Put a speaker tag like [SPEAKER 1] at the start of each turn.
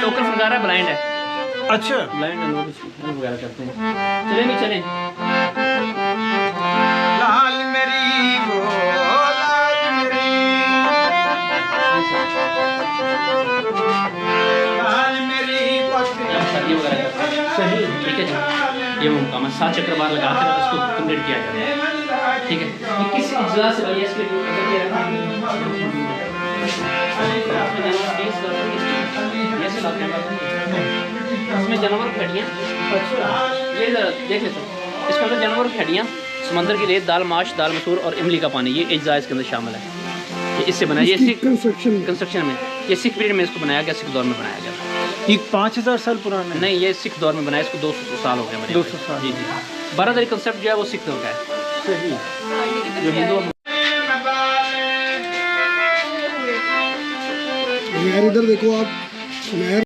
[SPEAKER 1] Token फनकार है, blind है।
[SPEAKER 2] अच्छा,
[SPEAKER 1] ब्लाइंड है, लोग हेल्प वगैरह करते हैं। चलें नहीं चलें।
[SPEAKER 2] लाल मेरी वो लाल मेरी, लाल मेरी
[SPEAKER 1] शादी वगैरह करते हैं।
[SPEAKER 2] सही।
[SPEAKER 1] ठीक है जी, ये वो मुकाम है। 7 चक्कर बार लगा कर इसको कंप्लीट किया जाता है। ठीक है, ये किस इज्जा से भाई इसके इसमें जानवर की हड्डियाँ, ये जरा देख लेते हैं। इसके अंदर जानवर की हड्डियाँ, समंदर की रेत, दाल माश, दाल मसूर और इमली का पानी, ये अज्जा इसके अंदर शामिल है। ये इससे बना, ये सिख कंस्ट्रक्शन में, ये सिख पीरियड में इसको बनाया गया, सिख दौर में बनाया गया।
[SPEAKER 2] ये 5000 साल पुराना है?
[SPEAKER 1] नहीं, ये सिख दौर में बनाया, इसको 200 साल हो गए हमारे।
[SPEAKER 2] 200 साल।
[SPEAKER 1] जी जी। बारादरी कंसेप्ट जो है वो सिख दौर का है।
[SPEAKER 2] सही।
[SPEAKER 1] जो हिंदू
[SPEAKER 3] नहर इधर देखो आप, नहर